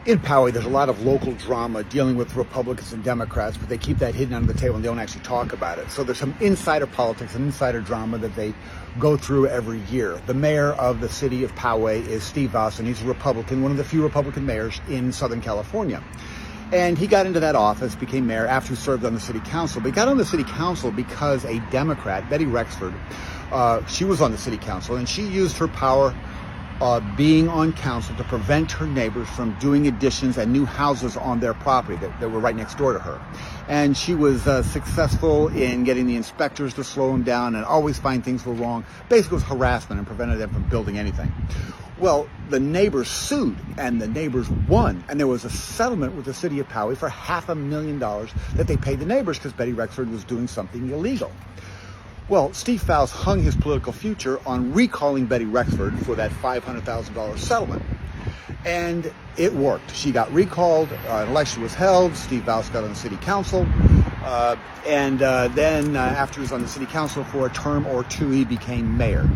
In Poway, there's a lot of local drama dealing with Republicans and Democrats, but they keep that hidden under the table and they don't actually talk about it. So there's some insider politics and insider drama that they go through every year. The mayor of the city of Poway is Steve Vaus, and he's a Republican, one of the few Republican mayors in Southern California. And he got into that office, became mayor after he served on the city council. But he got on the city council because a Democrat, Betty Rexford, she was on the city council, and she used her power being on council to prevent her neighbors from doing additions and new houses on their property that were right next door to her. And she was successful in getting the inspectors to slow them down and always find things were wrong. Basically, it was harassment and prevented them from building anything. Well, the neighbors sued, and the neighbors won, and there was a settlement with the city of Poway for $500,000 that they paid the neighbors because Betty Rexford was doing something illegal. Well, Steve Vaus hung his political future on recalling Betty Rexford for that $500,000 settlement. And it worked. She got recalled, an election was held, Steve Vaus got on the city council, and then after he was on the city council for a term or two, he became mayor.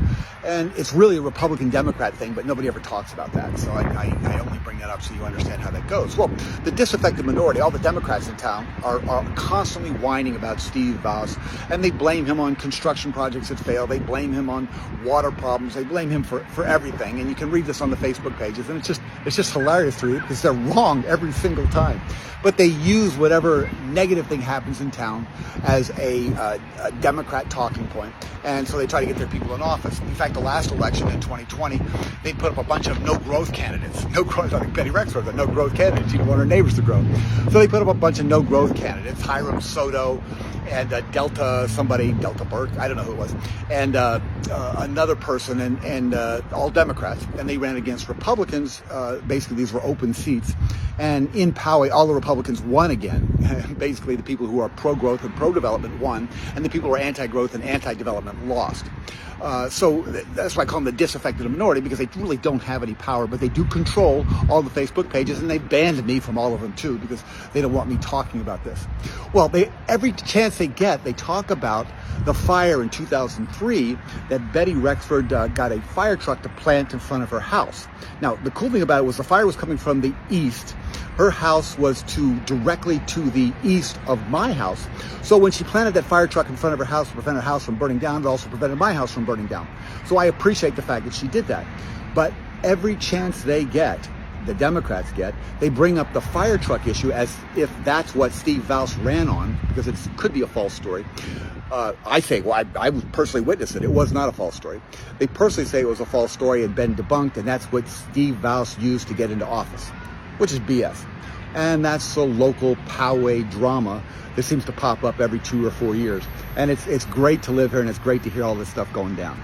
And it's really a Republican-Democrat thing, but nobody ever talks about that. So I only bring that up so you understand how that goes. Well, the disaffected minority, all the Democrats in town, are constantly whining about Steve Vaus, and they blame him on construction projects that fail. They blame him on water problems. They blame him for everything. And you can read this on the Facebook pages, and it's just hilarious to read because they're wrong every single time. But they use whatever negative thing happens in town as a Democrat talking point, and so they try to get their people in office. In fact, the last election in 2020, they put up a bunch of no-growth candidates. No-growth, I think Betty Rexford was a no-growth candidate. She didn't want her neighbors to grow. So they put up a bunch of no-growth candidates, Hiram Soto and Delta Burke, I don't know who it was, and another person, and all Democrats. And they ran against Republicans. Basically, these were open seats. And in Poway, all the Republicans won again. Basically, the people who are pro-growth and pro-development won, and the people who are anti-growth and anti-development lost. So that's why I call them the disaffected minority, because they really don't have any power, but they do control all the Facebook pages, and they banned me from all of them too, because they don't want me talking about this. Well, every chance they get, they talk about the fire in 2003 that Betty Rexford got a fire truck to plant in front of her house. Now, the cool thing about it was the fire was coming from the east. Her house was directly to the east of my house. So when she planted that fire truck in front of her house to prevent her house from burning down, it also prevented my house from burning down. So I appreciate the fact that she did that. But every chance they get, the Democrats get, they bring up the fire truck issue as if that's what Steve Vaus ran on, because it could be a false story. I say, well, I personally witnessed it. It was not a false story. They personally say it was a false story and been debunked, and that's what Steve Vaus used to get into office, which is BS. And that's the local Poway drama that seems to pop up every 2 or 4 years. And it's great to live here, and it's great to hear all this stuff going down.